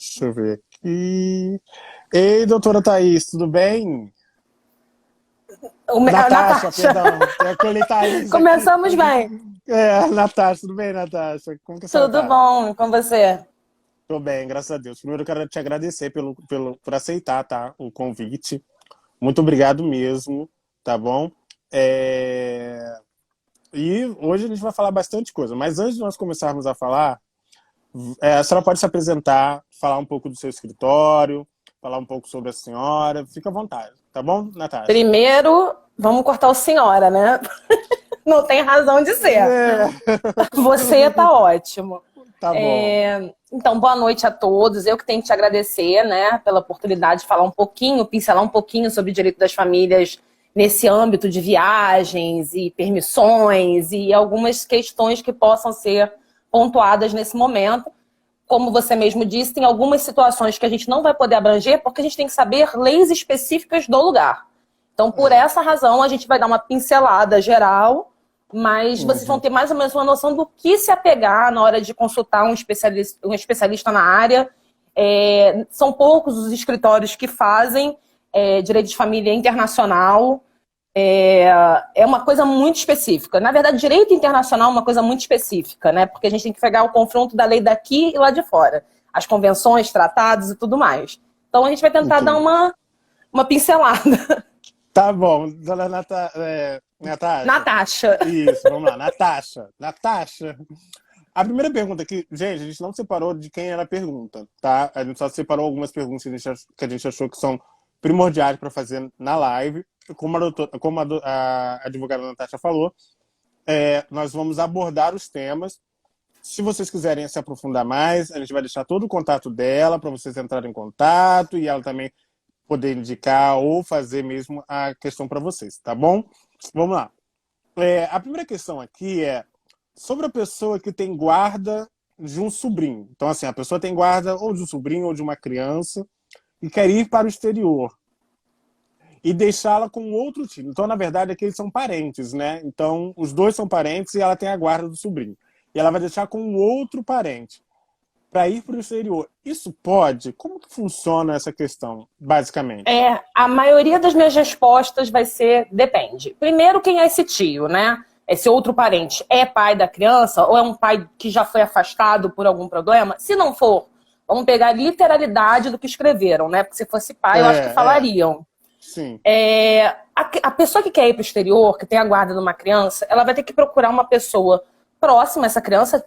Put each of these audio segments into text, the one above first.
Deixa eu ver aqui. Ei, doutora Thaís, tudo bem? Natasha, Natasha, perdão. Tem aquele Thaís aqui. começamos bem. Natasha, tudo bem, Natasha? Como que a senhora Tudo tá? bom com você? Tô bem, graças a Deus. Primeiro eu quero te agradecer por aceitar, tá? O convite. Muito obrigado mesmo, tá bom? É, E hoje a gente vai falar bastante coisa, mas antes de nós começarmos a falar, a senhora pode se apresentar, falar um pouco do seu escritório, falar um pouco sobre a senhora. Fica à vontade, tá bom, Natasha? Primeiro, vamos cortar o senhora, né? Não tem razão de ser. É. Você tá ótimo. Tá bom. Então, boa noite a todos. Eu que tenho que te agradecer, né, pela oportunidade de falar um pouquinho, pincelar um pouquinho sobre o direito das famílias nesse âmbito de viagens e permissões e algumas questões que possam ser pontuadas nesse momento. Como você mesmo disse, tem algumas situações que a gente não vai poder abranger porque a gente tem que saber leis específicas do lugar. Então, por É. essa razão, a gente vai dar uma pincelada geral, mas vocês vão Uhum. ter mais ou menos uma noção do que se apegar na hora de consultar um especialista na área. São poucos os escritórios que fazem direito de família internacional. É uma coisa muito específica. Na verdade, direito internacional é uma coisa muito específica, né? Porque a gente tem que pegar o confronto da lei daqui e lá de fora. As convenções, tratados e tudo mais. Então, a gente vai tentar dar Entendi. uma pincelada. Tá bom, dona Natasha. Natasha. Isso, vamos lá. Natasha. Natasha. A primeira pergunta aqui, gente, a gente não separou de quem era a pergunta, tá? A gente só separou algumas perguntas que a gente achou que são primordiais para fazer na live. Como a advogada Natasha falou, nós vamos abordar os temas. Se vocês quiserem se aprofundar mais, a gente vai deixar todo o contato dela para vocês entrarem em contato e ela também poder indicar ou fazer mesmo a questão para vocês, tá bom? Vamos lá. A primeira questão aqui é sobre a pessoa que tem guarda de um sobrinho. Então, assim, a pessoa tem guarda ou de um sobrinho ou de uma criança e quer ir para o exterior e deixá-la com outro tio. Então, na verdade, aqui eles são parentes, né? Então, os dois são parentes e ela tem a guarda do sobrinho. E ela vai deixar com outro parente para ir para o exterior. Isso pode? Como que funciona essa questão, basicamente? A maioria das minhas respostas vai ser depende. Primeiro, quem é esse tio, né? Esse outro parente é pai da criança ou é um pai que já foi afastado por algum problema? Se não for, vamos pegar a literalidade do que escreveram, né? Porque se fosse pai, eu acho que falariam. Sim. A pessoa que quer ir para o exterior, que tem a guarda de uma criança, ela vai ter que procurar uma pessoa próxima a essa criança,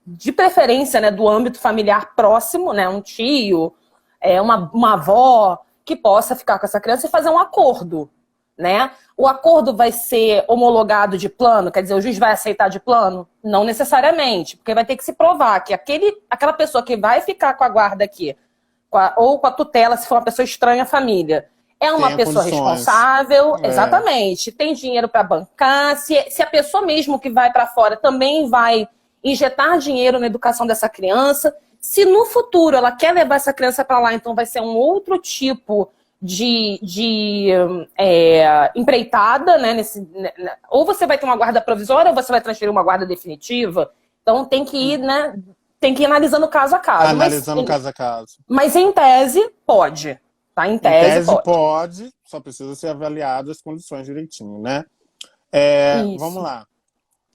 de preferência, né, do âmbito familiar próximo, né, um tio, uma avó, que possa ficar com essa criança e fazer um acordo, né? O acordo vai ser homologado de plano, quer dizer, o juiz vai aceitar de plano? Não necessariamente, porque vai ter que se provar que aquela pessoa que vai ficar com a guarda aqui, ou com a tutela, se for uma pessoa estranha à família, é uma Tenha pessoa condições. responsável, exatamente, tem dinheiro para bancar, se a pessoa mesmo que vai para fora também vai injetar dinheiro na educação dessa criança, se no futuro ela quer levar essa criança para lá, então vai ser um outro tipo de empreitada, né, ou você vai ter uma guarda provisória ou você vai transferir uma guarda definitiva. Então tem que ir, né, tem que ir analisando caso a caso. Analisando caso a caso. Mas em tese, pode. Tá? Em Em tese, tese pode. pode, só precisa ser avaliado as condições direitinho, né? Vamos Isso. lá.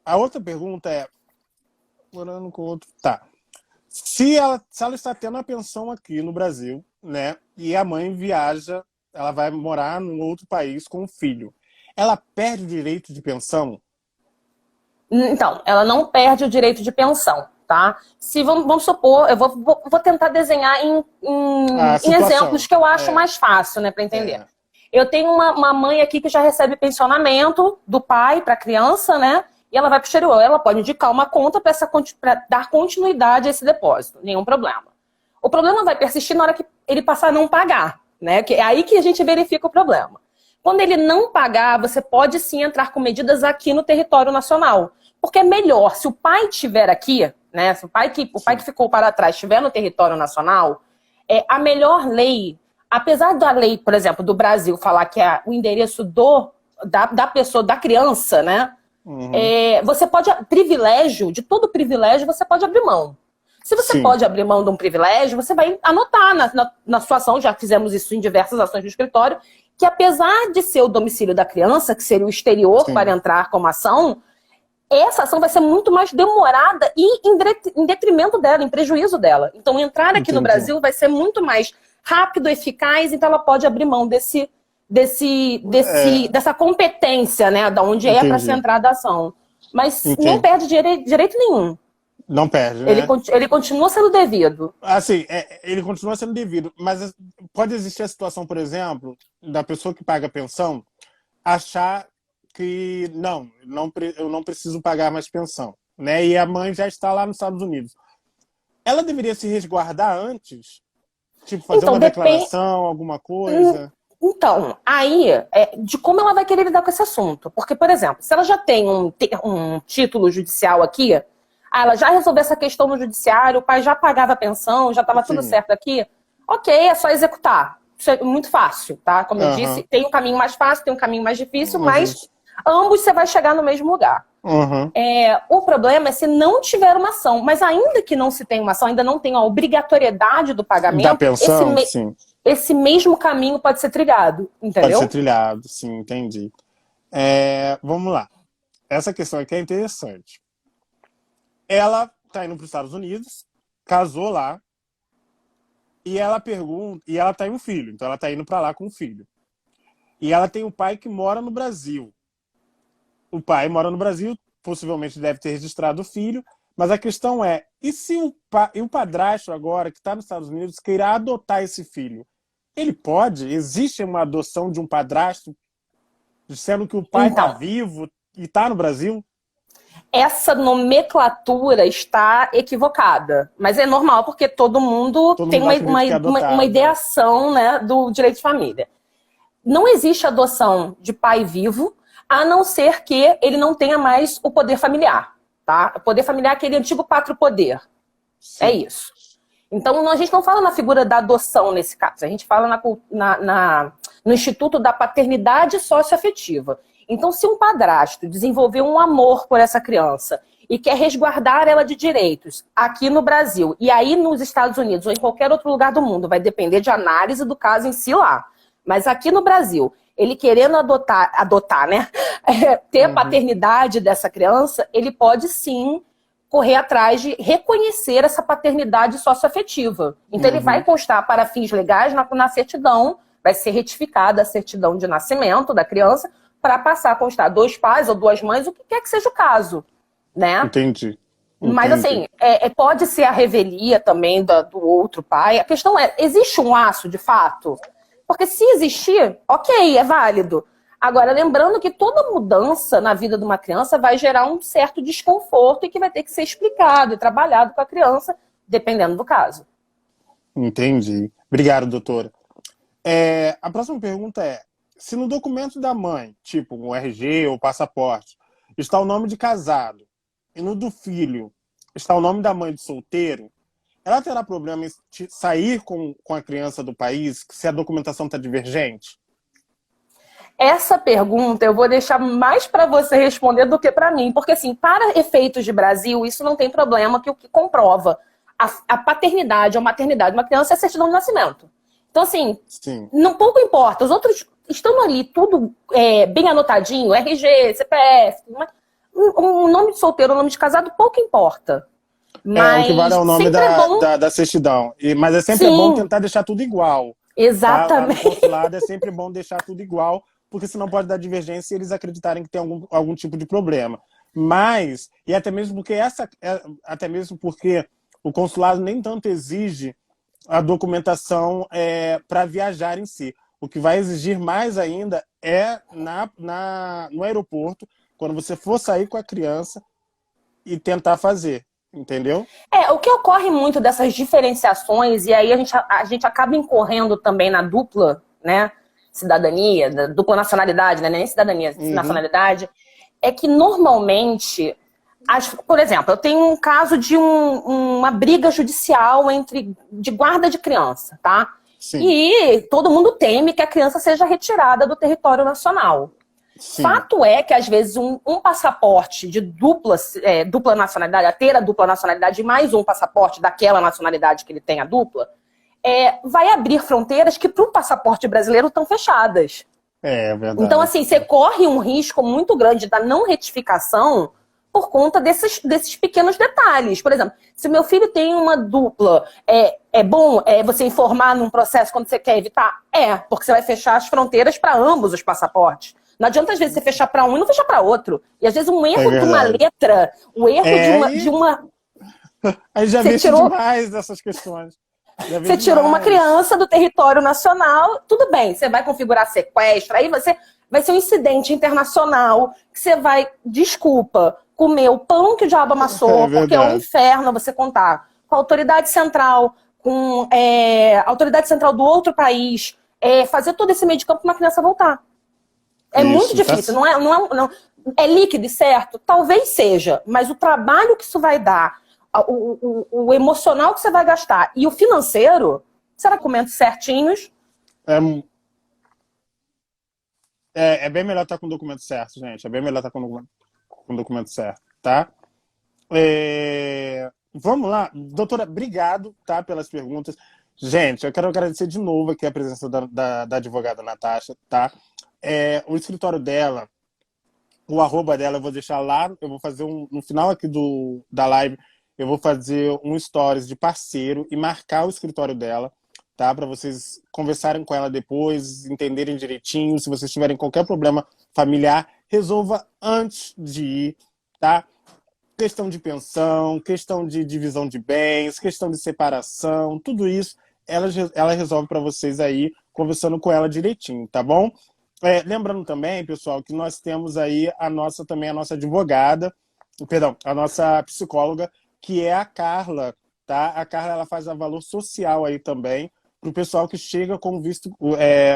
A outra pergunta é, morando com outro. Tá. Se ela está tendo a pensão aqui no Brasil, né? E a mãe viaja, ela vai morar num outro país com o filho. Ela perde o direito de pensão? Então, ela não perde o direito de pensão, tá? Se vamos supor, eu vou tentar desenhar A em exemplos situação. que eu acho mais fácil, né, para entender. É, Eu tenho uma mãe aqui que já recebe pensionamento do pai para a criança, né? E ela vai para o exterior. Ela pode indicar uma conta para dar continuidade a esse depósito, nenhum problema. O problema vai persistir na hora que ele passar a não pagar, né? Que é aí que a gente verifica o problema. Quando ele não pagar, você pode sim entrar com medidas aqui no território nacional. Porque é melhor, se o pai estiver aqui, né? Se o pai que ficou para trás estiver no território nacional, a melhor lei, apesar da lei, por exemplo, do Brasil falar que é o endereço da pessoa, da criança, né? uhum. Você pode, de todo privilégio, você pode abrir mão. Se você Sim. pode abrir mão de um privilégio, você vai anotar na sua ação, já fizemos isso em diversas ações do escritório, que apesar de ser o domicílio da criança, que seria o exterior Sim. para entrar como ação, essa ação vai ser muito mais demorada e em detrimento dela, em prejuízo dela. Então, entrar aqui no Brasil vai ser muito mais rápido, eficaz, então ela pode abrir mão dessa competência, né, da onde é para ser entrada a ação. Mas não perde direito nenhum. Não perde, né? Ele continua sendo devido. Assim, ele continua sendo devido, mas pode existir a situação, por exemplo, da pessoa que paga a pensão achar que eu não preciso pagar mais pensão, né? E a mãe já está lá nos Estados Unidos. Ela deveria se resguardar antes? Tipo, fazer uma declaração, alguma coisa? Então, aí, de como ela vai querer lidar com esse assunto. Porque, por exemplo, se ela já tem um título judicial aqui, ela já resolveu essa questão no judiciário, o pai já pagava a pensão, já estava tudo certo aqui, ok, é só executar. Isso é muito fácil, tá? Como eu disse, tem um caminho mais fácil, tem um caminho mais difícil, mas ambos você vai chegar no mesmo lugar. O problema é se não tiver uma ação, mas ainda que não se tenha uma ação, ainda não tem a obrigatoriedade do pagamento, da pensão, sim. Esse mesmo caminho pode ser trilhado, entendeu? Pode ser trilhado, sim, entendi. Vamos lá. Essa questão aqui é interessante. Ela está indo para os Estados Unidos, casou lá, e ela pergunta, e ela tem um filho, então ela está indo para lá com o filho. E ela tem um pai que mora no Brasil. O pai mora no Brasil, possivelmente deve ter registrado o filho, mas a questão é, e se o padrasto agora, que está nos Estados Unidos, queira adotar esse filho? Ele pode? Existe uma adoção de um padrasto, sendo que o pai está vivo e está no Brasil? Essa nomenclatura está equivocada, mas é normal porque todo mundo tem uma ideação, né, do direito de família. Não existe adoção de pai vivo, a não ser que ele não tenha mais o poder familiar, tá? O poder familiar é aquele antigo pátrio-poder. É isso. Então, a gente não fala na figura da adoção nesse caso, a gente fala no Instituto da Paternidade Socioafetiva. Então, se um padrasto desenvolveu um amor por essa criança e quer resguardar ela de direitos aqui no Brasil, e aí nos Estados Unidos ou em qualquer outro lugar do mundo, vai depender de análise do caso em si lá. Mas aqui no Brasil, ele querendo adotar, né? Ter a paternidade dessa criança, ele pode sim correr atrás de reconhecer essa paternidade socioafetiva. Então, ele vai constar para fins legais na certidão, vai ser retificada a certidão de nascimento da criança, para passar a constar 2 pais ou 2 mães, o que quer que seja o caso, né? Entendi. Mas assim, pode ser a revelia também do outro pai. A questão é, existe um laço de fato? Porque se existir, ok, é válido. Agora, lembrando que toda mudança na vida de uma criança vai gerar um certo desconforto e que vai ter que ser explicado e trabalhado com a criança, dependendo do caso. Entendi. Obrigado, doutora. A próxima pergunta é, se no documento da mãe, tipo um RG ou passaporte, está o nome de casado, e no do filho está o nome da mãe de solteiro, ela terá problema em sair com a criança do país se a documentação está divergente? Essa pergunta eu vou deixar mais para você responder do que para mim, porque assim, para efeitos de Brasil, isso não tem problema, que o que comprova a paternidade ou maternidade de uma criança é a certidão de nascimento. Então assim, não pouco importa, os outros estão ali tudo bem anotadinho, RG, CPF, um nome de solteiro, um nome de casado, pouco importa. Mas o que vale é o nome da certidão. Mas é sempre bom tentar deixar tudo igual. Exatamente. Tá? Lá no consulado é sempre bom deixar tudo igual, porque senão pode dar divergência e eles acreditarem que tem algum tipo de problema. Mas, e até mesmo porque o consulado nem tanto exige a documentação para viajar em si. O que vai exigir mais ainda é no aeroporto, quando você for sair com a criança e tentar fazer. Entendeu? O que ocorre muito dessas diferenciações, e aí a gente acaba incorrendo também na dupla, né, cidadania, da dupla nacionalidade, né, nem cidadania, nacionalidade, é que normalmente, por exemplo, eu tenho um caso de uma briga judicial de guarda de criança, tá? Sim. E todo mundo teme que a criança seja retirada do território nacional. Sim. Fato é que, às vezes, um passaporte de dupla nacionalidade, a ter a dupla nacionalidade e mais um passaporte daquela nacionalidade que ele tem a dupla, vai abrir fronteiras que, para o passaporte brasileiro, estão fechadas. É verdade. Então, assim, você corre um risco muito grande da não retificação por conta desses pequenos detalhes. Por exemplo, se meu filho tem uma dupla, é bom você informar num processo quando você quer evitar? Porque você vai fechar as fronteiras para ambos os passaportes. Não adianta, às vezes, você fechar para um e não fechar para outro. E, às vezes, um erro de uma letra, o erro de uma... Aí já você tirou demais dessas questões. Você tirou uma criança do território nacional, tudo bem, você vai configurar sequestro, aí vai ser um incidente internacional, que você vai, desculpa, comer o pão que o diabo amassou, porque é um inferno você contar com a autoridade central, com a autoridade central do outro país, fazer todo esse meio de campo para uma criança voltar. Muito difícil, não é líquido, certo? Talvez seja, mas o trabalho que isso vai dar, o emocional que você vai gastar e o financeiro, será documentos certinhos? É bem melhor estar com o documento certo, gente. É bem melhor estar com o documento certo, tá? Vamos lá. Doutora, obrigado, tá, pelas perguntas. Gente, eu quero agradecer de novo aqui a presença da advogada Natasha, tá? O escritório dela, o @ dela, eu vou deixar lá, eu vou fazer no final aqui da live, eu vou fazer um stories de parceiro e marcar o escritório dela, tá? Para vocês conversarem com ela depois, entenderem direitinho. Se vocês tiverem qualquer problema familiar, resolva antes de ir, tá? Questão de pensão, questão de divisão de bens, questão de separação, tudo isso ela resolve para vocês aí, conversando com ela direitinho, tá bom? Lembrando também, pessoal, que nós temos aí a nossa advogada, a nossa psicóloga, que é a Carla, tá? A Carla, ela faz a valor social aí também, para o pessoal que chega com visto,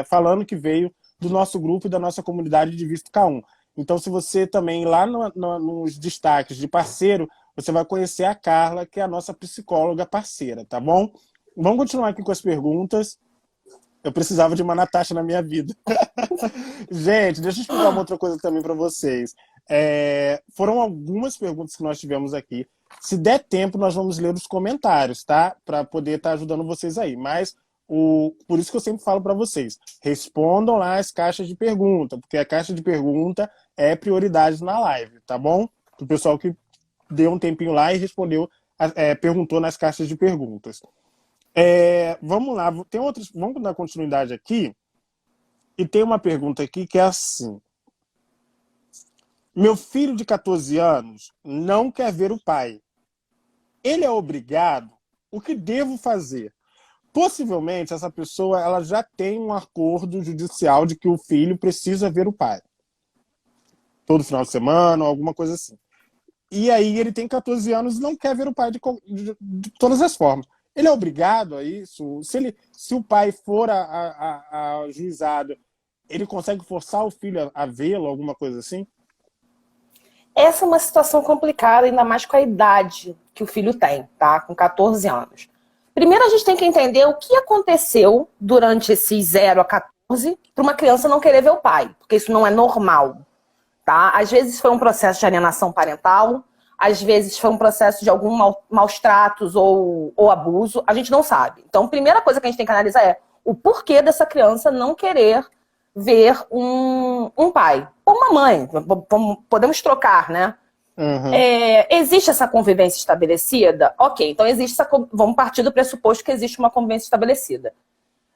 falando que veio do nosso grupo e da nossa comunidade de visto K1. Então, se você também, lá nos destaques de parceiro, você vai conhecer a Carla, que é a nossa psicóloga parceira, tá bom? Vamos continuar aqui com as perguntas. Eu precisava de uma Natasha na minha vida. Gente, deixa eu explicar uma outra coisa também para vocês. Foram algumas perguntas que nós tivemos aqui. Se der tempo, nós vamos ler os comentários, tá? Para poder estar ajudando vocês aí. Mas, por isso que eu sempre falo para vocês, respondam lá as caixas de pergunta, porque a caixa de pergunta é prioridade na live, tá bom? O pessoal que deu um tempinho lá e respondeu, perguntou nas caixas de perguntas. Vamos lá, vamos dar continuidade aqui. E tem uma pergunta aqui que é assim: meu filho de 14 anos não quer ver o pai. Ele é obrigado? O que devo fazer? Possivelmente essa pessoa ela já tem um acordo judicial de que o filho precisa ver o pai. Todo final de semana, ou alguma coisa assim. E aí ele tem 14 anos e não quer ver o pai de todas as formas. Ele é obrigado a isso? Se o pai for a juizado, ele consegue forçar o filho a vê-lo, alguma coisa assim? Essa é uma situação complicada, ainda mais com a idade que o filho tem, tá? Com 14 anos. Primeiro, a gente tem que entender o que aconteceu durante esses 0 a 14 para uma criança não querer ver o pai, porque isso não é normal, tá? Às vezes foi um processo de alienação parental, às vezes foi um processo de algum maus tratos ou abuso, a gente não sabe. Então, a primeira coisa que a gente tem que analisar é o porquê dessa criança não querer ver um pai ou uma mãe. Podemos trocar, né? Uhum. Existe essa convivência estabelecida? Ok, então vamos partir do pressuposto que existe uma convivência estabelecida.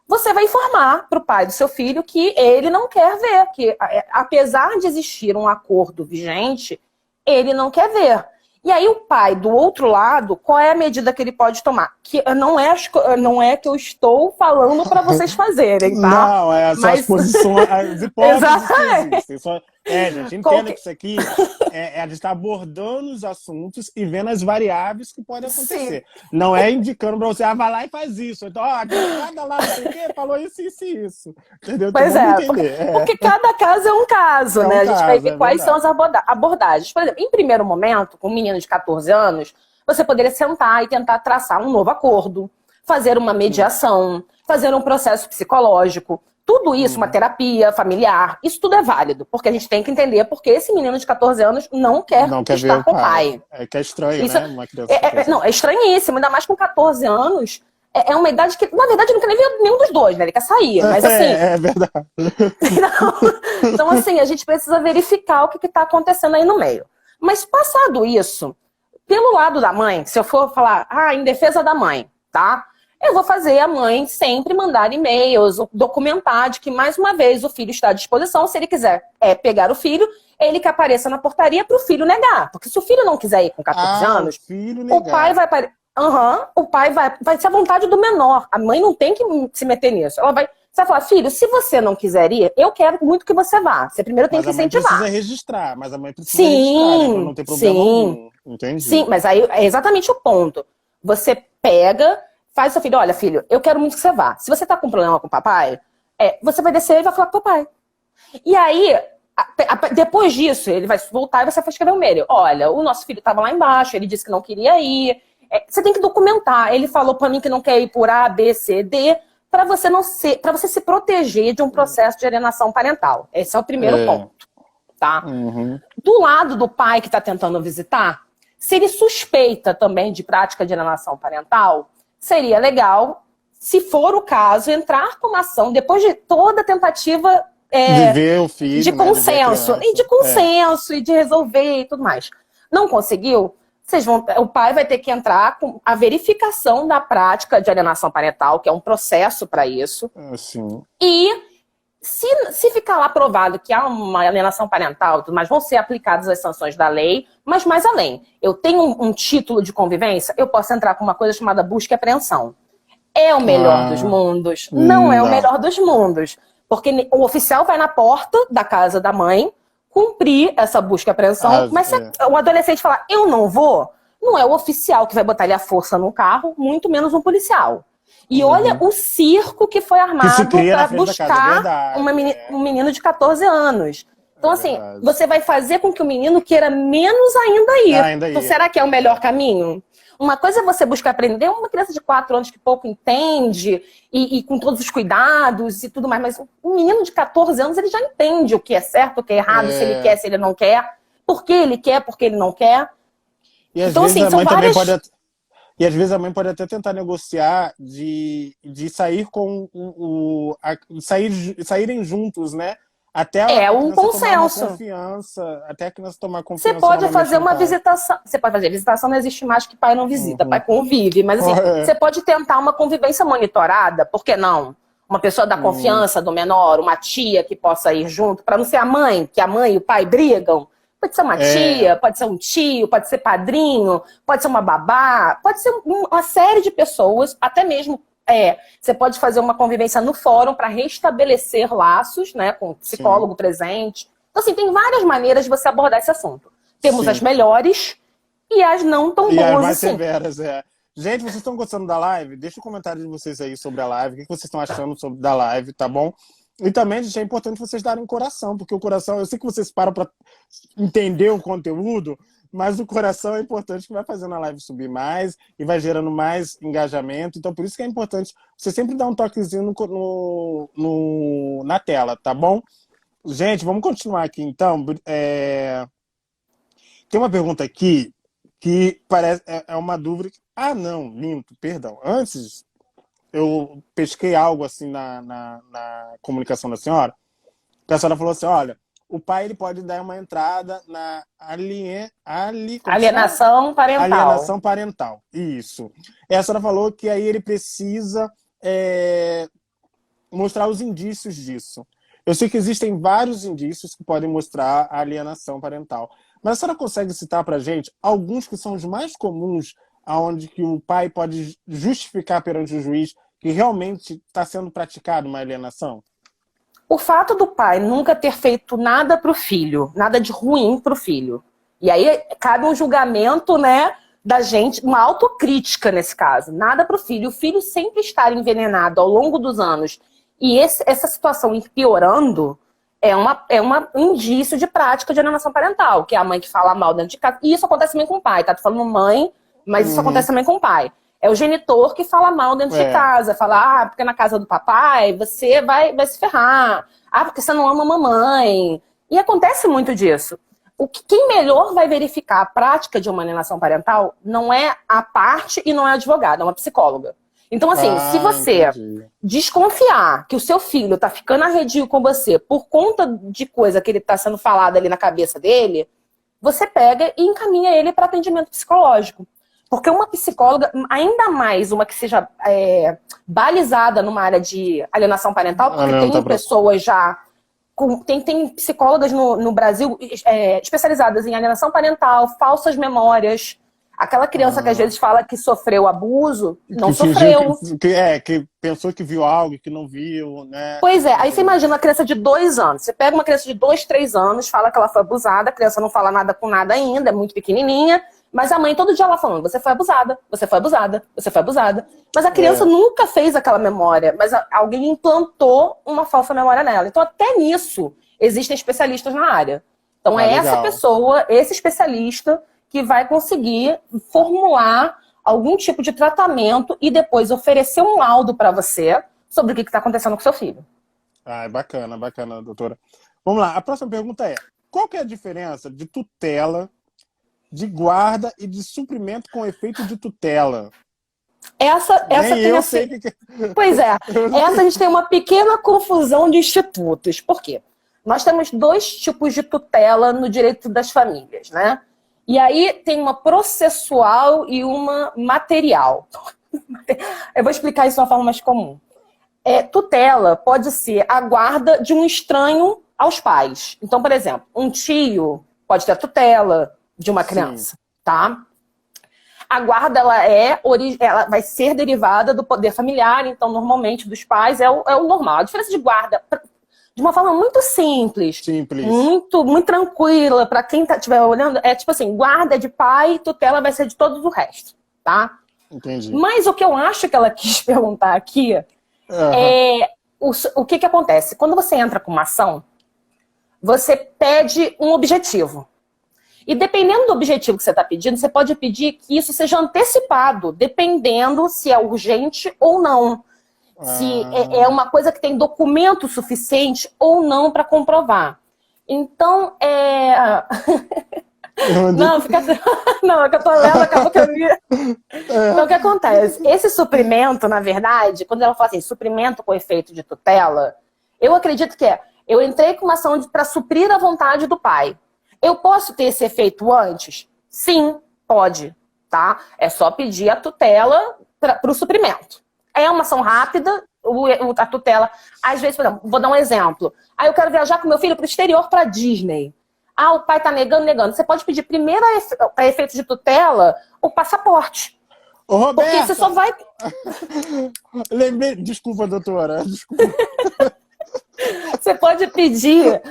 Você vai informar para o pai do seu filho que ele não quer ver, que apesar de existir um acordo vigente, ele não quer ver. E aí o pai, do outro lado, qual é a medida que ele pode tomar? Que não é que eu estou falando para vocês fazerem, tá? Não, as posições, as hipóteses que existem. Gente, entenda que isso aqui a gente está abordando os assuntos e vendo as variáveis que podem acontecer. Sim. Não é indicando para você, vai lá e faz isso. Então, cada lá, não sei o quê, falou isso, isso e isso. Entendeu? Pois porque cada caso é um caso, né? A gente vai ver quais são as abordagens. Por exemplo, em primeiro momento, com um menino de 14 anos, você poderia sentar e tentar traçar um novo acordo, fazer uma mediação, fazer um processo psicológico, Tudo isso, uma terapia familiar, isso tudo é válido, porque a gente tem que entender porque esse menino de 14 anos não quer Não quer ver estar o com o pai. pai. É que é estranho, Isso né? Uma criança de 14 anos. não, é estranhíssimo, ainda mais com 14 anos. É uma idade que, na verdade, não quer nem ver nenhum dos dois, né? Ele quer sair, mas assim... É verdade. Então, assim, a gente precisa verificar o que está acontecendo aí no meio. Mas passado isso, pelo lado da mãe, se eu for falar, em defesa da mãe, tá? Eu vou fazer a mãe sempre mandar e-mails, documentar de que, mais uma vez, o filho está à disposição. Se ele quiser pegar o filho, ele que apareça na portaria para o filho negar. Porque se o filho não quiser ir com 14 anos, o pai vai... o pai vai ser a vontade do menor. A mãe não tem que se meter nisso. Você vai falar, filho, se você não quiser ir, eu quero muito que você vá. Você primeiro tem que incentivar. Mas a mãe precisa registrar, mas a mãe precisa registrar, né, pra não ter problema algum. Entendi. Sim, mas aí é exatamente o ponto. Você pega, faz seu filho, olha, filho, eu quero muito que você vá. Se você tá com problema com o papai, você vai descer e vai falar com o papai. E aí, depois disso, ele vai voltar e você vai escrever um e-mail. Olha, o nosso filho estava lá embaixo, ele disse que não queria ir. Você tem que documentar. Ele falou para mim que não quer ir por A, B, C, D, para você se proteger de um processo de alienação parental. Esse é o primeiro ponto, tá? Uhum. Do lado do pai que está tentando visitar, se ele suspeita também de prática de alienação parental, seria legal, se for o caso, entrar com uma ação depois de toda a tentativa de ver o filho, de consenso, e de consenso, e de resolver e tudo mais. Não conseguiu? O pai vai ter que entrar com a verificação da prática de alienação parental, que é um processo para isso. Sim. E se ficar lá provado que há uma alienação parental, tudo mais, vão ser aplicadas as sanções da lei, mas mais além. Eu tenho um título de convivência, eu posso entrar com uma coisa chamada busca e apreensão. É o melhor dos mundos? Não é o melhor dos mundos. Porque o oficial vai na porta da casa da mãe, cumprir essa busca e apreensão, mas se o adolescente falar, eu não vou, não é o oficial que vai botar ele à força no carro, muito menos um policial. E olha o circo que foi armado para buscar um menino de 14 anos. Então, assim, você vai fazer com que o menino queira menos ainda ir. Então, será que é o melhor caminho? Uma coisa é você buscar aprender uma criança de 4 anos que pouco entende e com todos os cuidados e tudo mais, mas um menino de 14 anos ele já entende o que é certo, o que é errado, se ele quer, se ele não quer, por que ele quer, por que ele não quer. E às vezes assim, são várias... E às vezes a mãe pode até tentar negociar de sair com saírem juntos, né? Até um consenso. Até a criança tomar confiança. Você pode fazer uma visitação. Você pode fazer. Visitação não existe mais que pai não visita, pai convive. Mas assim, você pode tentar uma convivência monitorada, por que não? Uma pessoa da confiança do menor, uma tia que possa ir junto, para não ser a mãe, que a mãe e o pai brigam. Pode ser uma tia, pode ser um tio, pode ser padrinho, pode ser uma babá, pode ser uma série de pessoas, até mesmo. Você pode fazer uma convivência no fórum para restabelecer laços, né, com o psicólogo presente. Então, assim, tem várias maneiras de você abordar esse assunto. Temos as melhores e as não tão boas. E as mais assim. severas, Gente, vocês estão gostando da live? Deixa o comentário de vocês aí sobre a live. O que vocês estão achando da live, tá bom? E também, gente, é importante vocês darem coração, porque o coração, eu sei que vocês param para entender o conteúdo, mas o coração é importante, que vai fazendo a live subir mais e vai gerando mais engajamento. Então, por isso que é importante você sempre dar um toquezinho na tela, tá bom? Gente, vamos continuar aqui, então. Tem uma pergunta aqui que parece é uma dúvida. Não, minto, perdão. Antes, eu pesquei algo assim na comunicação da senhora. A senhora falou assim, olha, o pai ele pode dar uma entrada na alienação parental. Alienação parental, isso. E a senhora falou que aí ele precisa mostrar os indícios disso. Eu sei que existem vários indícios que podem mostrar a alienação parental. Mas a senhora consegue citar pra gente alguns que são os mais comuns, onde que o pai pode justificar perante o juiz que realmente está sendo praticada uma alienação? O fato do pai nunca ter feito nada pro filho, nada de ruim pro filho. E aí cabe um julgamento, né, da gente, uma autocrítica nesse caso. Nada pro filho. O filho sempre estar envenenado ao longo dos anos e essa situação ir piorando é um indício de prática de alienação parental, que é a mãe que fala mal dentro de casa. E isso acontece também com o pai, tá? Tô falando mãe, mas isso acontece também com o pai. É o genitor que fala mal dentro de casa. Fala, porque na casa do papai você vai se ferrar. Porque você não ama a mamãe. E acontece muito disso. Quem melhor vai verificar a prática de uma alienação parental não é a parte e não é a advogada, é uma psicóloga. Então, assim, se você desconfiar que o seu filho tá ficando arredio com você por conta de coisa que ele tá sendo falada ali na cabeça dele, você pega e encaminha ele para atendimento psicológico. Porque uma psicóloga, ainda mais uma que seja balizada numa área de alienação parental, porque tem pessoas já... Tem psicólogas no Brasil especializadas em alienação parental, falsas memórias. Aquela criança que às vezes fala que sofreu abuso, não sofreu. Que pensou que viu algo que não viu, né? Pois é, aí você imagina uma criança de 2 anos. Você pega uma criança de 2, 3 anos, fala que ela foi abusada, a criança não fala nada com nada ainda, é muito pequenininha, mas a mãe todo dia ela falando, você foi abusada, você foi abusada, você foi abusada. Mas a criança nunca fez aquela memória, mas alguém implantou uma falsa memória nela. Então até nisso existem especialistas na área. Então essa pessoa, esse especialista, que vai conseguir formular algum tipo de tratamento e depois oferecer um laudo para você sobre o que está acontecendo com seu filho. Bacana, doutora. Vamos lá, a próxima pergunta é: qual que é a diferença de tutela, de guarda e de suprimento com efeito de tutela? Essa tem eu sei que... Pois é, essa a gente tem uma pequena confusão de institutos. Por quê? Nós temos 2 tipos de tutela no direito das famílias, né? E aí tem uma processual e uma material. Eu vou explicar isso de uma forma mais comum. Tutela pode ser a guarda de um estranho aos pais. Então, por exemplo, um tio pode ter tutela de uma criança, tá? A guarda, ela vai ser derivada do poder familiar, então, normalmente, dos pais é o normal. A diferença de guarda... De uma forma muito simples. Muito, muito tranquila. Para quem estiver olhando, é tipo assim, guarda de pai, tutela vai ser de todo o resto, tá? Entendi. Mas o que eu acho que ela quis perguntar aqui é o que acontece. Quando você entra com uma ação, você pede um objetivo. E dependendo do objetivo que você está pedindo, você pode pedir que isso seja antecipado, dependendo se é urgente ou não. Se é uma coisa que tem documento suficiente ou não para comprovar. Então, Não, não, é que eu tô lendo, acabou que eu vi. Então, o que acontece? Esse suprimento, na verdade, quando ela fala assim, suprimento com efeito de tutela, eu acredito que eu entrei com uma ação para suprir a vontade do pai. Eu posso ter esse efeito antes? Sim, pode, tá? É só pedir a tutela para o suprimento. É uma ação rápida, a tutela, às vezes, por exemplo, vou dar um exemplo. Aí eu quero viajar com meu filho para o exterior, para Disney. O pai tá negando. Você pode pedir primeiro, para efeito de tutela, o passaporte. Ô, Roberta, porque você só vai... Lembrei... Desculpa, doutora. Desculpa. Você pode pedir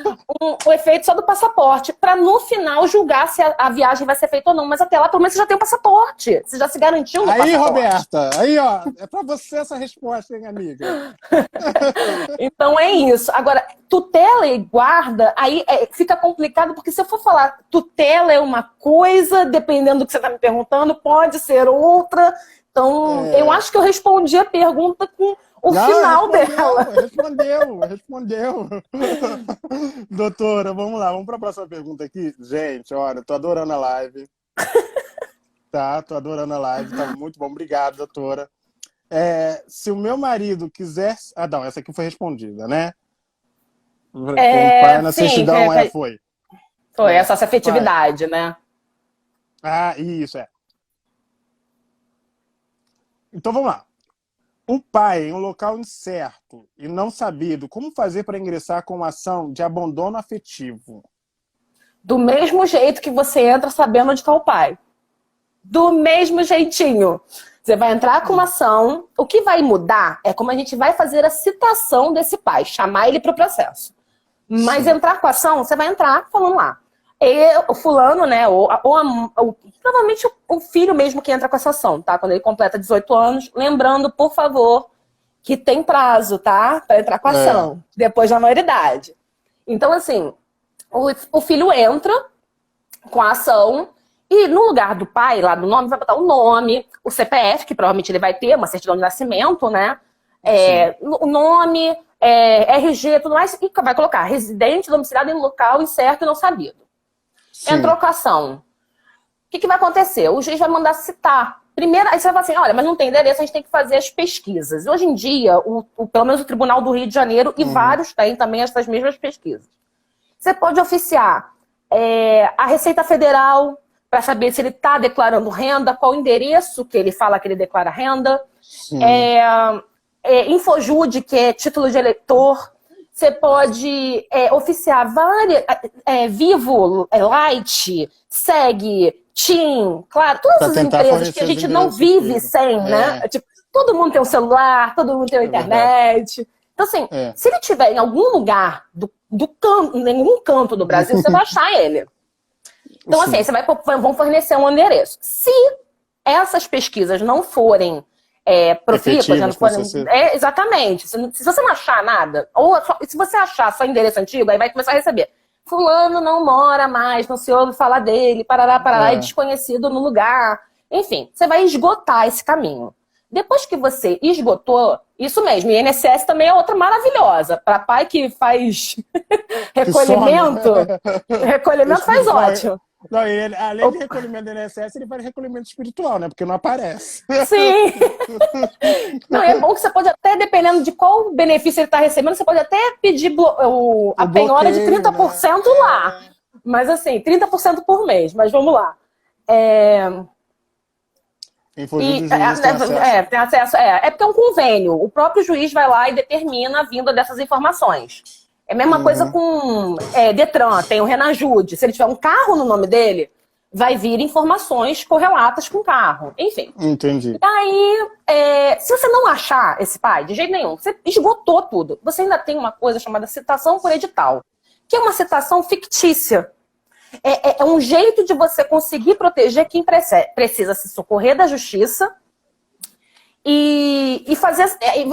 o efeito só do passaporte, para no final julgar se a viagem vai ser feita ou não. Mas até lá, pelo menos você já tem o passaporte. Você já se garantiu no passaporte. Roberta, aí, ó, é para você essa resposta, hein, amiga? Então é isso. Agora, tutela e guarda, aí fica complicado, porque se eu for falar tutela é uma coisa, dependendo do que você está me perguntando, pode ser outra. Então, eu acho que eu respondi a pergunta com final dela. Respondeu. Doutora, vamos lá, vamos para a próxima pergunta aqui. Gente, olha, tô adorando a live. Tô adorando a live, tá muito bom. Obrigado, doutora. Se o meu marido quiser... não, essa aqui foi respondida, né? O pai na certidão foi. Foi, essa afetividade, né? Isso, Então, vamos lá. O pai em um local incerto e não sabido, como fazer para ingressar com uma ação de abandono afetivo? Do mesmo jeito que você entra sabendo onde está o pai. Do mesmo jeitinho. Você vai entrar com uma ação. O que vai mudar é como a gente vai fazer a citação desse pai, chamar ele para o processo. Mas entrar com a ação, você vai entrar falando lá. O fulano, né, provavelmente o filho mesmo que entra com essa ação, tá? Quando ele completa 18 anos, lembrando, por favor, que tem prazo, tá? Para entrar com a ação, depois da maioridade. Então, assim, o filho entra com a ação E no lugar do pai, lá do nome, vai botar o nome, o CPF, que provavelmente ele vai ter, uma certidão de nascimento, né? O nome, RG, tudo mais, e vai colocar residente domiciliado em local incerto e não sabido. Sim. Entrou com a ação. O que vai acontecer? O juiz vai mandar citar. Primeiro, aí você vai falar assim, olha, mas não tem endereço, a gente tem que fazer as pesquisas. Hoje em dia, pelo menos o Tribunal do Rio de Janeiro e vários têm também essas mesmas pesquisas. Você pode oficiar a Receita Federal para saber se ele está declarando renda, qual o endereço que ele fala que ele declara renda. Infojude, que é título de eleitor. Você pode oficiar várias... Vivo, Light, Seg, TIM, claro, todas as empresas que a gente não vive sem, né? Tipo, todo mundo tem um celular, todo mundo tem uma internet. Então, assim, se ele estiver em algum lugar em nenhum canto do Brasil, você vai achar ele. Então, assim, vão fornecer um endereço. Se essas pesquisas não forem profícuas, não forem, exatamente. Se você não achar nada, ou se você achar só endereço antigo, aí vai começar a receber. Fulano não mora mais, não se ouve falar dele, parará, é desconhecido no lugar. Enfim, você vai esgotar esse caminho. Depois que você esgotou, isso mesmo, e INSS também é outra maravilhosa. Para pai que faz recolhimento, recolhimento faz ótimo. Não, além de recolhimento do INSS, ele faz recolhimento espiritual, né? Porque não aparece. Sim. Não, é bom que você pode até, dependendo de qual benefício ele está recebendo, você pode até pedir a penhora de 30% lá. Mas assim, 30% por mês. Mas vamos lá. Tem acesso. É porque é um convênio. O próprio juiz vai lá e determina a vinda dessas informações. É a mesma coisa com Detran, tem o Renajude. Se ele tiver um carro no nome dele, vai vir informações correlatas com o carro. Enfim. Entendi. Aí, se você não achar esse pai, de jeito nenhum, você esgotou tudo. Você ainda tem uma coisa chamada citação por edital, que é uma citação fictícia. É um jeito de você conseguir proteger quem precisa se socorrer da justiça e fazer.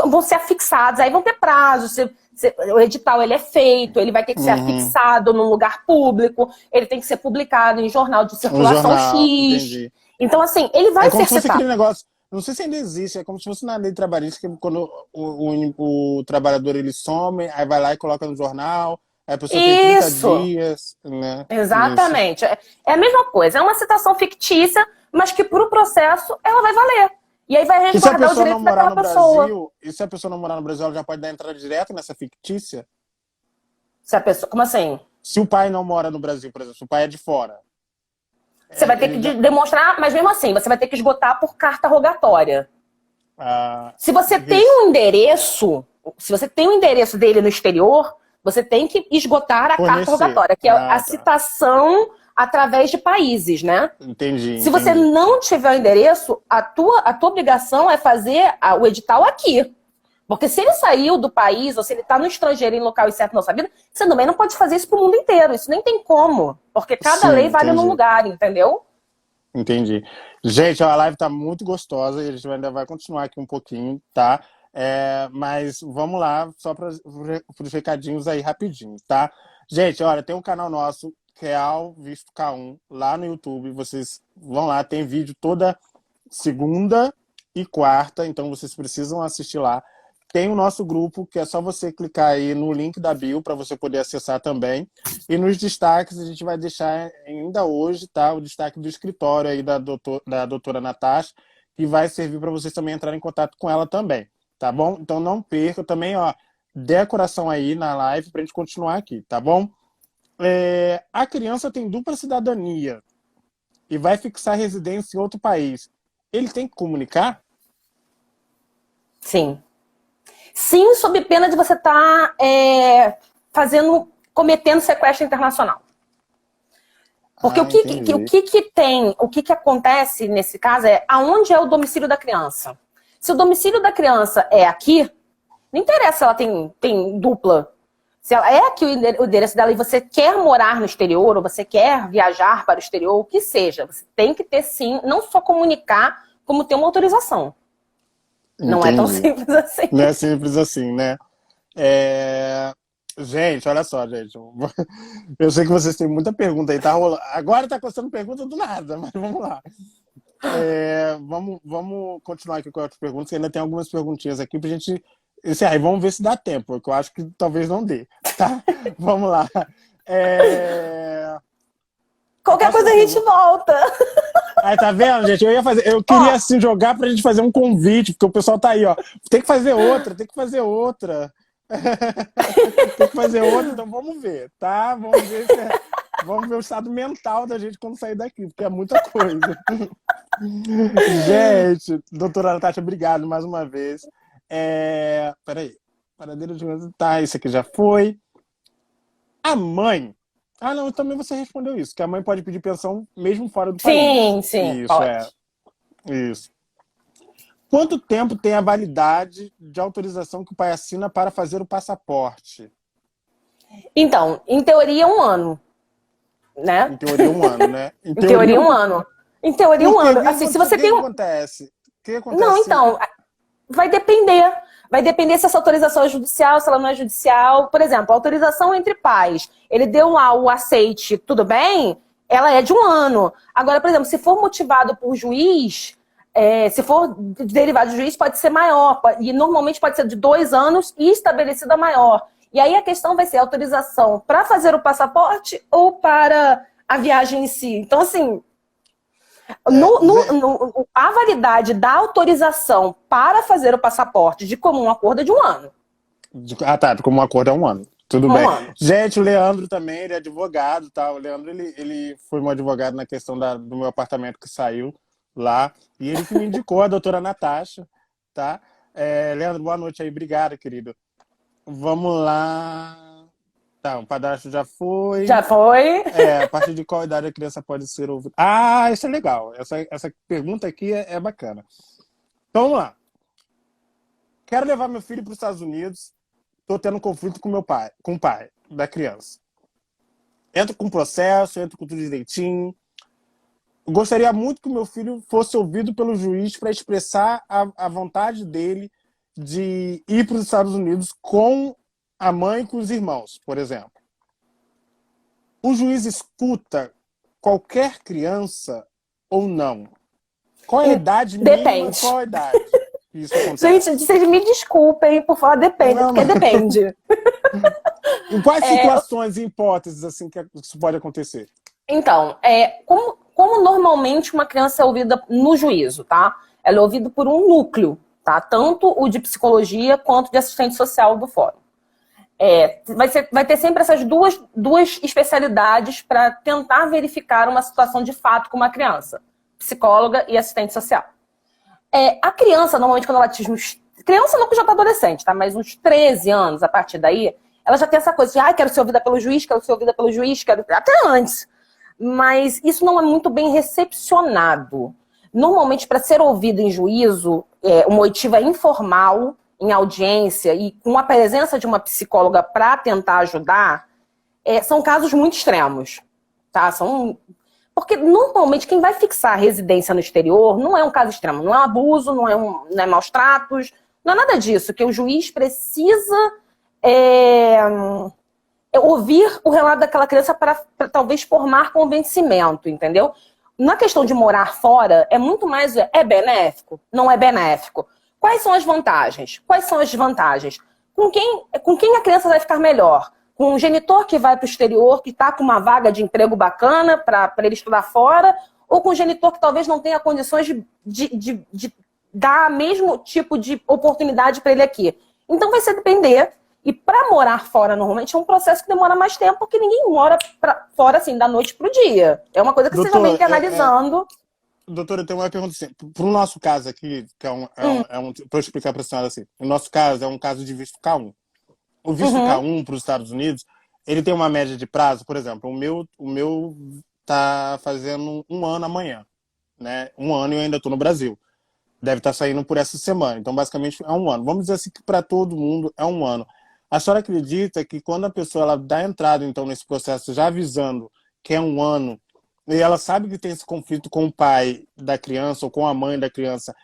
Vão ser afixados, aí vão ter prazos. O edital ele é feito, ele vai ter que ser afixado num lugar público, ele tem que ser publicado em jornal de circulação X. Entendi. Então, assim, ele vai ser citado. Aquele negócio, não sei se ainda existe, é como se fosse na lei trabalhista, que quando o trabalhador ele some, aí vai lá e coloca no jornal, aí a pessoa tem 30 dias. Né? Exatamente. É a mesma coisa, é uma citação fictícia, mas que para o processo ela vai valer. E aí vai resguardar o direito daquela pessoa. E se a pessoa não morar no Brasil, ela já pode dar entrada direta nessa fictícia? Como assim? Se o pai não mora no Brasil, por exemplo, se o pai é de fora. Você vai ter que demonstrar, mas mesmo assim, você vai ter que esgotar por carta rogatória. Se você tem um endereço, se você tem um endereço dele no exterior, você tem que esgotar a carta rogatória, que é a citação através de países, né? Entendi. Se você não tiver o endereço, a tua obrigação é fazer o edital aqui. Porque se ele saiu do país, ou se ele está no estrangeiro em local incerto não sabido, você também não pode fazer isso para o mundo inteiro. Isso nem tem como. Porque cada lei vale num lugar, entendeu? Entendi. Gente, a live tá muito gostosa e a gente ainda vai continuar aqui um pouquinho, tá? Mas vamos lá, só para os recadinhos aí rapidinho, tá? Gente, olha, tem um canal nosso, Real Visto K1, lá no YouTube. Vocês vão lá, tem vídeo toda segunda e quarta, então vocês precisam assistir lá. Tem o nosso grupo, que é só você clicar aí no link da bio para você poder acessar também. E nos destaques a gente vai deixar ainda hoje, tá? O destaque do escritório aí da doutora Natasha, que vai servir para vocês também entrarem em contato com ela também, tá bom? Então não perca também, ó, dê coração aí na live pra gente continuar aqui, tá bom? A criança tem dupla cidadania e vai fixar residência em outro país. Ele tem que comunicar? Sim. Sim, sob pena de você estar cometendo sequestro internacional. Porque o que acontece nesse caso é aonde é o domicílio da criança. Se o domicílio da criança é aqui, não interessa se ela tem dupla. Se ela é aqui o endereço dela e você quer morar no exterior, ou você quer viajar para o exterior, o que seja, você tem que ter sim, não só comunicar, como ter uma autorização. Entendi. Não é tão simples assim. Não é simples assim, né? Gente, olha só, gente. Eu sei que vocês têm muita pergunta aí, tá rolando. Agora tá costando pergunta do nada, mas vamos lá. Vamos continuar aqui com outras perguntas, que ainda tem algumas perguntinhas aqui pra gente encerrar. E vamos ver se dá tempo, que eu acho que talvez não dê, tá? Vamos lá. Qualquer coisa a gente volta. Aí, tá vendo, gente? Eu queria, assim, jogar pra gente fazer um convite, porque o pessoal tá aí, ó. Tem que fazer outra, tem que fazer outra. Tem que fazer outra, então vamos ver, tá? Vamos ver o estado mental da gente quando sair daqui, porque é muita coisa. Gente, doutora Natasha, obrigado mais uma vez. Peraí. Paradeira de... Tá, isso aqui já foi. A mãe... Ah, não, também você respondeu isso, que a mãe pode pedir pensão mesmo fora do país. Sim, Isso, pode. Isso. Quanto tempo tem a validade de autorização que o pai assina para fazer o passaporte? Então, em teoria, 1 ano, né? Em teoria, 1 ano, né? Em teoria, 1 ano. Em teoria, 1 ano. Assim, se você tem O que acontece? O que acontece? Não, então, vai depender. Vai depender se essa autorização é judicial, se ela não é judicial. Por exemplo, a autorização entre pais, ele deu lá o aceite, tudo bem? Ela é de 1 ano. Agora, por exemplo, se for motivado por juiz, se for derivado de juiz, pode ser maior. E normalmente pode ser de 2 anos e estabelecida maior. E aí a questão vai ser autorização para fazer o passaporte ou para a viagem em si. Então, assim, a validade da autorização para fazer o passaporte de comum acordo é de 1 ano. Tá, como um acordo é 1 ano. Tudo bem. 1 ano. Gente, o Leandro também, ele é advogado, tá? O Leandro, ele foi meu advogado na questão do meu apartamento que saiu lá. E ele que me indicou a doutora Natasha, tá? Leandro, boa noite aí. Obrigado, querido. Vamos lá. Tá, o padrasto já foi. Já foi? A partir de qual idade a criança pode ser ouvida? Ah, isso é legal. Essa pergunta aqui é bacana. Então, vamos lá. Quero levar meu filho para os Estados Unidos. Estou tendo conflito com o pai da criança. Entro com o processo, entro com tudo direitinho. Gostaria muito que o meu filho fosse ouvido pelo juiz para expressar a vontade dele de ir para os Estados Unidos com a mãe e com os irmãos, por exemplo. O juiz escuta qualquer criança ou não? Qual é a idade mínima? Depende. Qual a idade que isso acontece? Gente, vocês me desculpem por falar depende, Não, porque depende. Em quais situações e hipóteses assim que isso pode acontecer? Então, como normalmente uma criança é ouvida no juízo, tá? Ela é ouvida por um núcleo, tá? Tanto o de psicologia quanto de assistente social do fórum. Vai ter sempre essas duas especialidades para tentar verificar uma situação de fato com uma criança. Psicóloga e assistente social. A criança, normalmente, quando ela atinge criança não que já está adolescente, tá? Mas uns 13 anos, a partir daí, ela já tem essa coisa de, quero ser ouvida pelo juiz, quero ser ouvida pelo juiz, até antes. Mas isso não é muito bem recepcionado. Normalmente, para ser ouvido em juízo, uma oitiva informal, em audiência, e com a presença de uma psicóloga para tentar ajudar, são casos muito extremos. Tá? Porque, normalmente, quem vai fixar a residência no exterior não é um caso extremo. Não é um abuso, não é maus tratos, não é nada disso. Que o juiz precisa ouvir o relato daquela criança para talvez formar convencimento, entendeu? Na questão de morar fora, é muito mais, benéfico? Não é benéfico? Quais são as vantagens? Quais são as desvantagens? Com quem a criança vai ficar melhor? Com um genitor que vai para o exterior, que está com uma vaga de emprego bacana para ele estudar fora, ou com um genitor que talvez não tenha condições de dar o mesmo tipo de oportunidade para ele aqui. Então vai ser depender. E para morar fora, normalmente, é um processo que demora mais tempo, porque ninguém mora fora assim, da noite para o dia. É uma coisa que vocês também estão analisando. Doutora, eu tenho uma pergunta assim. Para o nosso caso aqui, que para eu explicar para a senhora assim, o nosso caso é um caso de visto K1. O visto K1 para os Estados Unidos, ele tem uma média de prazo, por exemplo, o meu tá fazendo 1 ano amanhã, né? 1 ano e eu ainda estou no Brasil. Deve estar saindo por essa semana. Então, basicamente, é 1 ano. Vamos dizer assim que para todo mundo é 1 ano. A senhora acredita que quando a pessoa ela dá entrada então, nesse processo, já avisando que é 1 ano, e ela sabe que tem esse conflito com o pai da criança ou com a mãe da criança,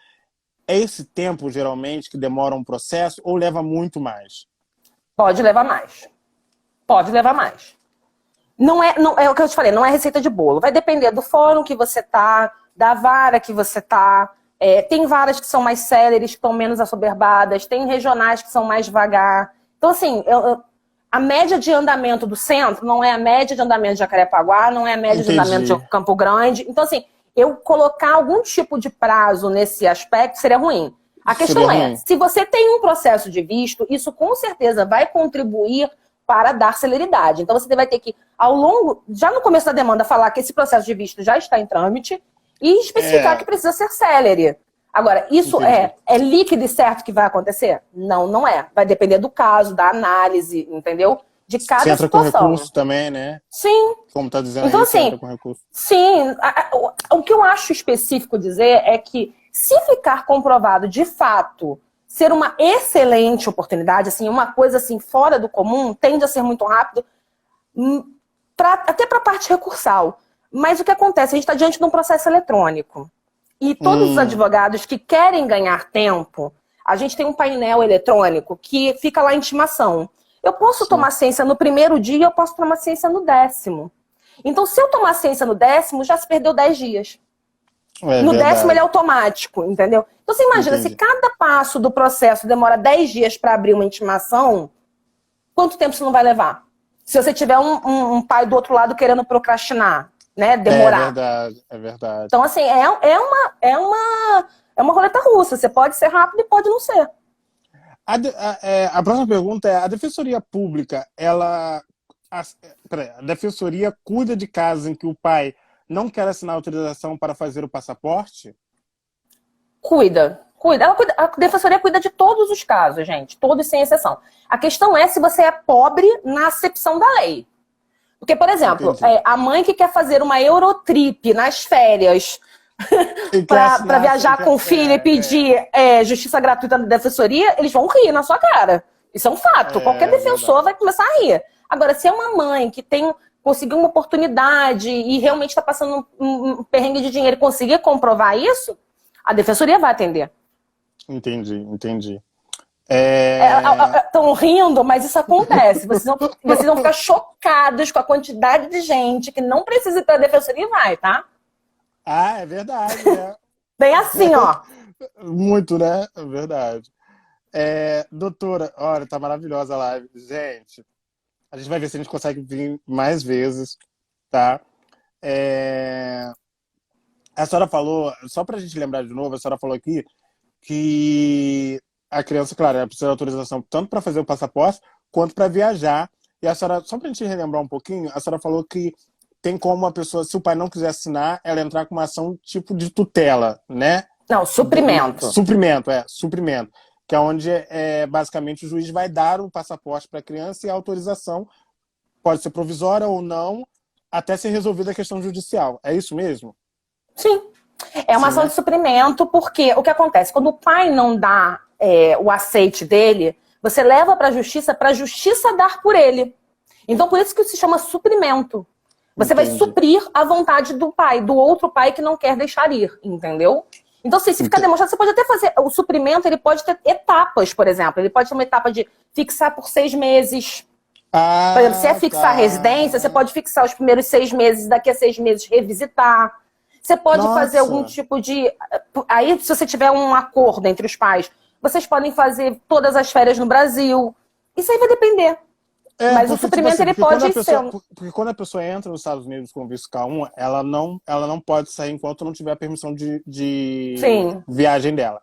é esse tempo, geralmente, que demora um processo ou leva muito mais? Pode levar mais. Pode levar mais. Não é o que eu te falei, não é receita de bolo. Vai depender do fórum que você tá, da vara que você tá. Tem varas que são mais céleres, que estão menos assoberbadas, tem regionais que são mais devagar. Então, assim, a média de andamento do centro não é a média de andamento de Jacarepaguá, não é a média de andamento de Campo Grande. Então, assim, eu colocar algum tipo de prazo nesse aspecto seria ruim. A questão se você tem um processo de visto, isso com certeza vai contribuir para dar celeridade. Então, você vai ter que, ao longo, já no começo da demanda, falar que esse processo de visto já está em trâmite e especificar que precisa ser célere. Agora, isso é líquido e certo que vai acontecer? Não, não é. Vai depender do caso, da análise, entendeu? De cada você entra situação. com recurso também, né? Sim. Como tá dizendo então, aí, assim, você entra com recurso. Sim. O que eu acho específico dizer é que, se ficar comprovado de fato ser uma excelente oportunidade, assim, uma coisa assim fora do comum, tende a ser muito rápido, até para a parte recursal. Mas o que acontece? A gente está diante de um processo eletrônico. E todos os advogados que querem ganhar tempo, a gente tem um painel eletrônico que fica lá em intimação. Eu posso tomar ciência no primeiro dia, eu posso tomar ciência no 10º. Então, se eu tomar ciência no 10º, já se perdeu 10 dias. No 10º ele é automático, entendeu? Então você imagina, se cada passo do processo demora 10 dias para abrir uma intimação, quanto tempo isso não vai levar? Se você tiver um pai do outro lado querendo procrastinar, né? Demorar. É verdade. Então, assim, é uma roleta russa. Você pode ser rápido e pode não ser. A próxima pergunta é: a Defensoria Pública, a Defensoria cuida de casos em que o pai não quer assinar autorização para fazer o passaporte? Cuida. A Defensoria cuida de todos os casos, gente. Todos sem exceção. A questão é se você é pobre na acepção da lei. Porque, por exemplo, a mãe que quer fazer uma Eurotrip nas férias para viajar com o filho e pedir justiça gratuita na Defensoria, eles vão rir na sua cara. Isso é um fato. Qualquer defensor vai começar a rir. Agora, se é uma mãe que conseguiu uma oportunidade e realmente está passando um perrengue de dinheiro e conseguir comprovar isso, a Defensoria vai atender. Entendi. Estão rindo, mas isso acontece. Vocês vão ficar chocados com a quantidade de gente que não precisa ir para a Defensoria e vai, tá? Ah, é verdade, né? Bem assim, ó. Muito, né? É verdade. Doutora, olha, tá maravilhosa a live. Gente, a gente vai ver se a gente consegue vir mais vezes, tá? A senhora falou, só pra gente lembrar de novo, a senhora falou aqui que a criança, claro, ela precisa de autorização tanto para fazer o passaporte quanto para viajar. E a senhora, só pra gente relembrar um pouquinho, a senhora falou que tem como a pessoa, se o pai não quiser assinar, ela entrar com uma ação tipo de tutela, né? Não, suprimento. Suprimento. Que é onde, basicamente, o juiz vai dar o passaporte para a criança e a autorização pode ser provisória ou não, até ser resolvida a questão judicial. É isso mesmo? Sim. É uma ação de suprimento, porque o que acontece? Quando o pai não dá o aceite dele, você leva para a justiça dar por ele. Então, por isso que se chama suprimento. Você vai suprir a vontade do pai, do outro pai que não quer deixar ir, entendeu? Então, se ficar demonstrado, você pode até fazer... O suprimento, ele pode ter etapas, por exemplo. Ele pode ter uma etapa de fixar por 6 meses. Por exemplo, se fixar a residência, você pode fixar os primeiros 6 meses, daqui a 6 meses revisitar. Você pode fazer algum tipo de... Aí, se você tiver um acordo entre os pais, vocês podem fazer todas as férias no Brasil. Isso aí vai depender. Mas o suprimento, ele pode ser... Porque quando a pessoa entra nos Estados Unidos com visto K1, ela não pode sair enquanto não tiver a permissão de viagem dela.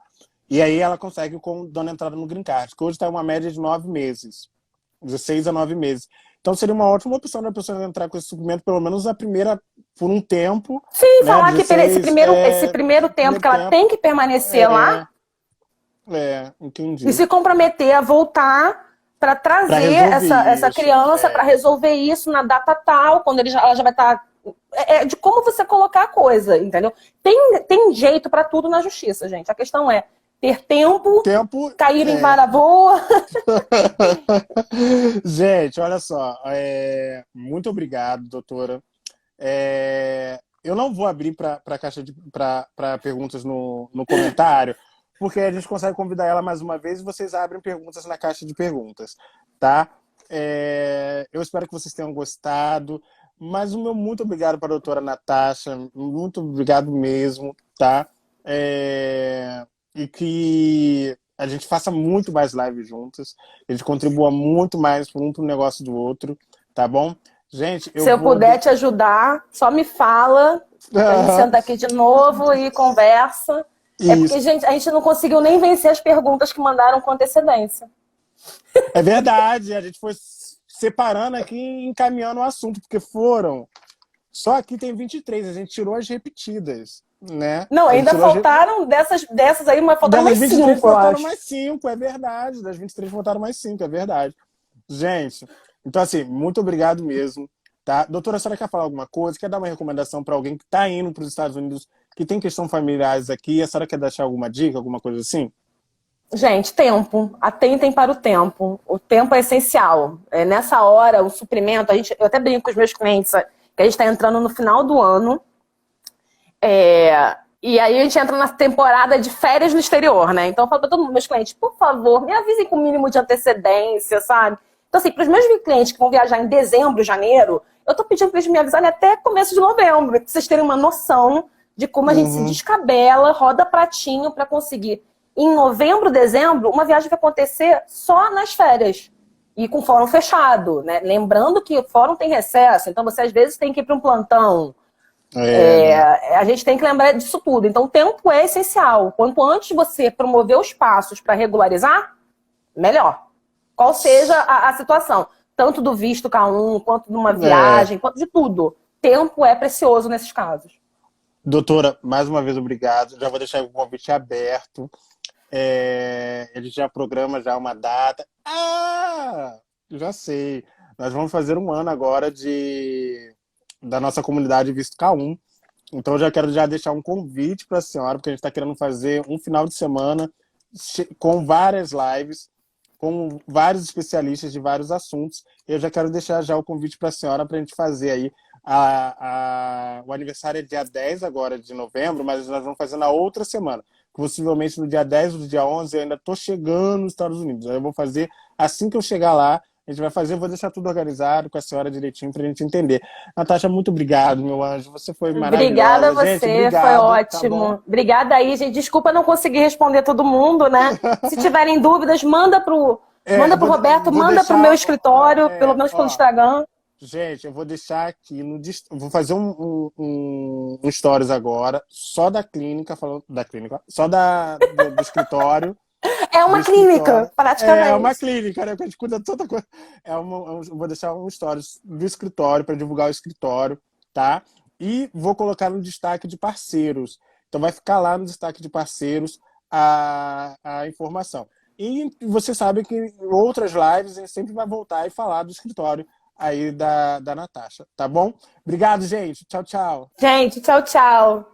E aí ela consegue dando entrada no Green Card, que hoje está uma média de 9 meses. De 6 a 9 meses. Então seria uma ótima opção da pessoa entrar com esse suprimento, pelo menos a primeira, por um tempo. Sim, né, falar que esse primeiro tempo que ela tem que permanecer lá. Entendi. E se comprometer a voltar para trazer essa criança para resolver isso na data tal, quando ela já vai estar... de como você colocar a coisa, entendeu? Tem jeito para tudo na justiça, gente. A questão é ter tempo cair em vara boa. Gente, olha só. Muito obrigado, doutora. Eu não vou abrir para caixa para perguntas no comentário, porque a gente consegue convidar ela mais uma vez e vocês abrem perguntas na caixa de perguntas, tá? Eu espero que vocês tenham gostado. Mas o meu muito obrigado para a doutora Natasha. Muito obrigado mesmo, tá? E que a gente faça muito mais lives juntas. A gente contribua muito mais para um pro negócio do outro, tá bom? Gente, Se eu puder te ajudar, só me fala. A gente senta aqui de novo e conversa. Isso. É porque, gente, a gente não conseguiu nem vencer as perguntas que mandaram com antecedência. É verdade, a gente foi separando aqui e encaminhando o assunto, porque foram... Só aqui tem 23, a gente tirou as repetidas, né? Não, ainda faltaram dessas aí, mas faltaram mais 23 5, faltaram mais 5, é verdade. Das 23 faltaram mais 5, é verdade. Gente, então assim, muito obrigado mesmo, tá? Doutora, a senhora quer falar alguma coisa? Quer dar uma recomendação para alguém que está indo para os Estados Unidos, que tem questão familiares aqui? A senhora quer deixar alguma dica, alguma coisa assim? Gente, tempo. Atentem para o tempo. O tempo é essencial. Nessa hora, o suprimento... Eu até brinco com os meus clientes que a gente está entrando no final do ano. E aí a gente entra na temporada de férias no exterior, né? Então eu falo para todos os meus clientes, por favor, me avisem com o mínimo de antecedência, sabe? Então assim, para os meus clientes que vão viajar em dezembro, janeiro, eu tô pedindo para eles me avisarem até começo de novembro, para vocês terem uma noção de como a gente se descabela, roda pratinho para conseguir. Em novembro, dezembro, uma viagem vai acontecer só nas férias. E com fórum fechado, né? Lembrando que o fórum tem recesso, então você às vezes tem que ir para um plantão. A gente tem que lembrar disso tudo. Então, o tempo é essencial. Quanto antes você promover os passos para regularizar, melhor. Qual seja a situação. Tanto do visto K1, quanto de uma viagem, quanto de tudo. Tempo é precioso nesses casos. Doutora, mais uma vez, obrigado. Já vou deixar o convite aberto. Ele já programa já uma data. Já sei. Nós vamos fazer um ano agora da nossa comunidade Visto K1. Então, eu já quero deixar um convite para a senhora, porque a gente está querendo fazer um final de semana com várias lives, com vários especialistas de vários assuntos. Eu já quero deixar já o convite para a senhora para a gente fazer aí. O aniversário é dia 10 agora de novembro, mas nós vamos fazer na outra semana. Possivelmente no dia 10 ou no dia 11 eu ainda estou chegando nos Estados Unidos. Aí eu vou fazer assim que eu chegar lá. A gente vai fazer, eu vou deixar tudo organizado com a senhora direitinho pra gente entender. Natasha, muito obrigado, meu anjo. Você foi maravilhosa. Obrigada a você, gente, obrigado, foi ótimo. Tá Obrigada aí, gente. Desculpa não conseguir responder todo mundo, né? Se tiverem dúvidas, manda pro Roberto, manda pro meu escritório, pelo menos pelo Instagram. Gente, eu vou deixar aqui vou fazer um stories agora, só da clínica, falando da clínica, só do escritório. É uma clínica, praticamente. É uma clínica, né? Que a gente cuida de toda coisa. Vou deixar um stories do escritório para divulgar o escritório, tá? E vou colocar no destaque de parceiros. Então vai ficar lá no destaque de parceiros a informação. E você sabe que em outras lives a gente sempre vai voltar e falar do escritório aí da Natasha, tá bom? Obrigado, gente. Tchau, tchau. Gente, tchau, tchau.